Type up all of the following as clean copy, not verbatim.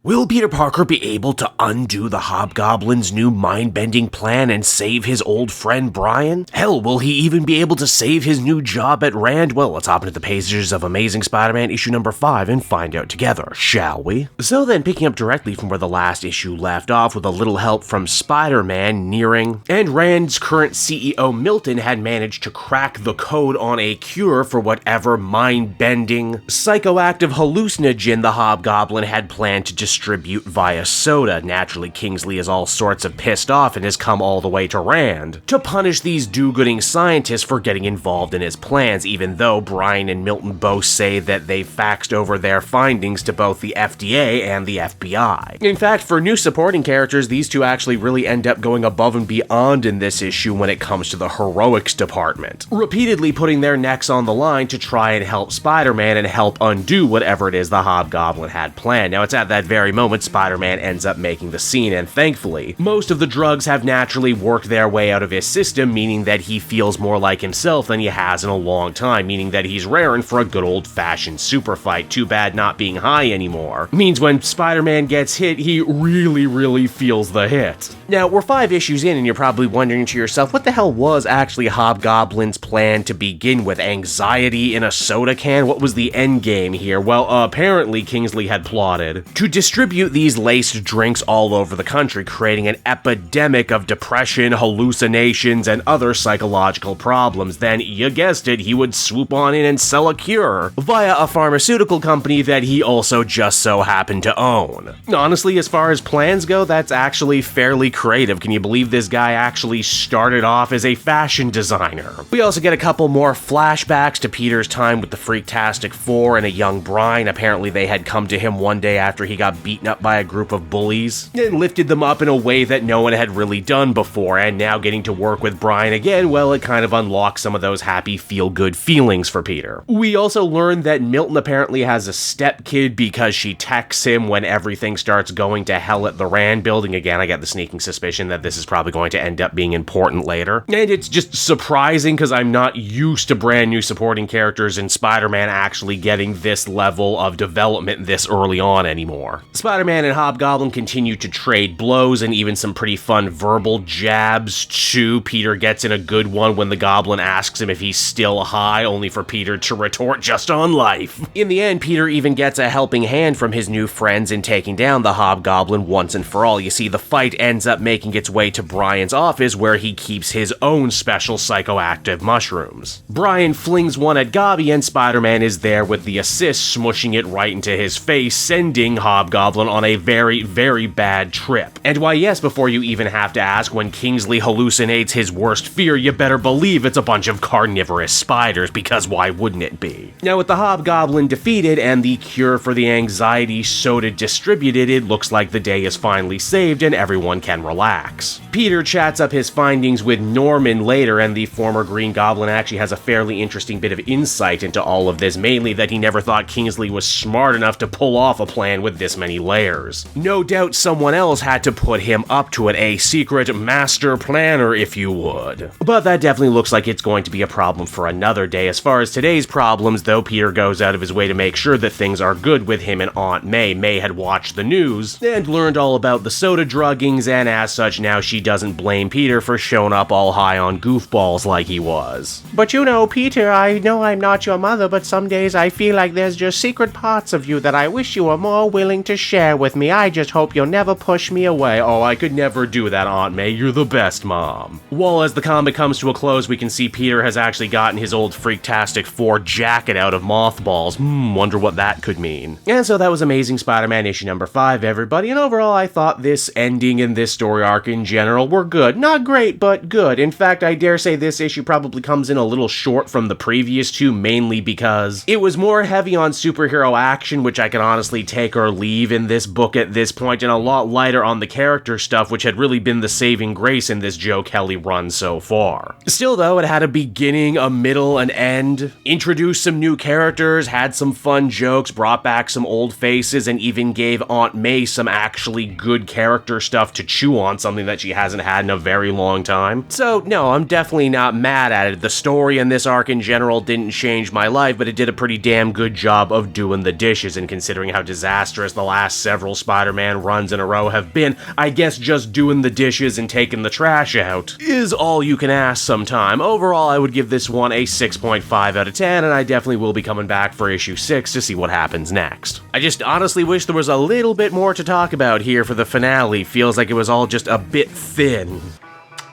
Will Peter Parker be able to undo the Hobgoblin's new mind-bending plan and save his old friend Brian? Hell, will he even be able to save his new job at Rand? Well, let's hop into the pages of Amazing Spider-Man issue number 5 and find out together, shall we? So then, picking up directly from where the last issue left off with a little help from Spider-Man nearing, and Rand's current CEO Milton had managed to crack the code on a cure for whatever mind-bending, psychoactive hallucinogen the Hobgoblin had planned to distribute via soda. Naturally, Kingsley is all sorts of pissed off and has come all the way to Rand to punish these do-gooding scientists for getting involved in his plans, even though Brian and Milton both say that they faxed over their findings to both the FDA and the FBI. In fact, for new supporting characters, these two actually really end up going above and beyond in this issue when it comes to the heroics department, repeatedly putting their necks on the line to try and help Spider-Man and help undo whatever it is the Hobgoblin had planned. Now, it's at that very moment Spider-Man ends up making the scene, and thankfully, most of the drugs have naturally worked their way out of his system, meaning that he feels more like himself than he has in a long time, meaning that he's raring for a good old-fashioned super fight. Too bad not being high anymore. Means when Spider-Man gets hit, he really feels the hit. Now, we're 5 issues in, and you're probably wondering to yourself, what the hell was actually Hobgoblin's plan to begin with? Anxiety in a soda can? What was the end game here? Well, apparently Kingsley had plotted to distribute these laced drinks all over the country, creating an epidemic of depression, hallucinations, and other psychological problems. Then, you guessed it, he would swoop on in and sell a cure via a pharmaceutical company that he also just so happened to own. Honestly, as far as plans go, that's actually fairly creative. Can you believe this guy actually started off as a fashion designer? We also get a couple more flashbacks to Peter's time with the Freaktastic Four and a young Brian. Apparently they had come to him one day after he got beaten up by a group of bullies and lifted them up in a way that no one had really done before, and now getting to work with Brian again, well, it kind of unlocks some of those happy feel-good feelings for Peter. We also learned that Milton apparently has a stepkid because she texts him when everything starts going to hell at the Rand building. Again, I get the sneaking suspicion that this is probably going to end up being important later. And it's just surprising because I'm not used to brand new supporting characters in Spider-Man actually getting this level of development this early on anymore. Spider-Man and Hobgoblin continue to trade blows and even some pretty fun verbal jabs too. Peter gets in a good one when the Goblin asks him if he's still high, only for Peter to retort, just on life. In the end, Peter even gets a helping hand from his new friends in taking down the Hobgoblin once and for all. You see, the fight ends up making its way to Brian's office where he keeps his own special psychoactive mushrooms. Brian flings one at Gobby and Spider-Man is there with the assist, smushing it right into his face, sending Hobgoblin on a very bad trip. And why yes, before you even have to ask, when Kingsley hallucinates his worst fear, you better believe it's a bunch of carnivorous spiders, because why wouldn't it be? Now, with the Hobgoblin defeated and the cure for the anxiety soda distributed, it looks like the day is finally saved and everyone can relax. Peter chats up his findings with Norman later, and the former Green Goblin actually has a fairly interesting bit of insight into all of this, mainly that he never thought Kingsley was smart enough to pull off a plan with this many layers. No doubt someone else had to put him up to it, a secret master planner, if you would. But that definitely looks like it's going to be a problem for another day. As far as today's problems, though, Peter goes out of his way to make sure that things are good with him and Aunt May. May had watched the news and learned all about the soda druggings, and as such, now she doesn't blame Peter for showing up all high on goofballs like he was. But you know, Peter, I know I'm not your mother, but some days I feel like there's just secret parts of you that I wish you were more willing to share with me. I just hope you'll never push me away. Oh, I could never do that, Aunt May. You're the best, Mom. Well, as the comic comes to a close, we can see Peter has actually gotten his old Freaktastic Four jacket out of mothballs. Wonder what that could mean. And so that was Amazing Spider-Man issue number 5, everybody, and overall I thought this ending and this story arc in general were good. Not great, but good. In fact, I dare say this issue probably comes in a little short from the previous two, mainly because it was more heavy on superhero action, which I can honestly take or leave in this book at this point, and a lot lighter on the character stuff, which had really been the saving grace in this Joe Kelly run so far. Still though, it had a beginning, a middle, an end, introduced some new characters, had some fun jokes, brought back some old faces, and even gave Aunt May some actually good character stuff to chew on, something that she hasn't had in a very long time. So no, I'm definitely not mad at it. The story in this arc in general didn't change my life, but it did a pretty damn good job of doing the dishes, and considering how disastrous the last several Spider-Man runs in a row have been, I guess just doing the dishes and taking the trash out, is all you can ask sometime. Overall, I would give this one a 6.5 out of 10, and I definitely will be coming back for issue 6 to see what happens next. I just honestly wish there was a little bit more to talk about here for the finale. Feels like it was all just a bit thin.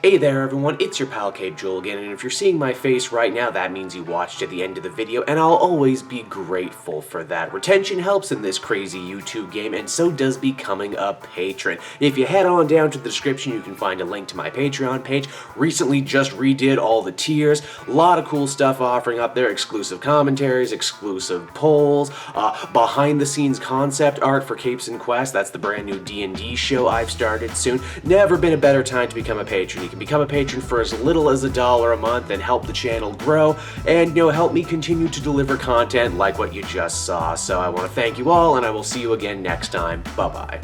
Hey there everyone, it's your pal Cape Joel again, and if you're seeing my face right now, that means you watched to the end of the video, and I'll always be grateful for that. Retention helps in this crazy YouTube game, and so does becoming a patron. If you head on down to the description, you can find a link to my Patreon page. Recently just redid all the tiers, a lot of cool stuff offering up there, exclusive commentaries, exclusive polls, behind the scenes concept art for Capes and Quest. That's the brand new D&D show I've started soon. Never been a better time to become a patron. You can become a patron for as little as $1 a month and help the channel grow and, help me continue to deliver content like what you just saw. So I want to thank you all, and I will see you again next time. Bye-bye.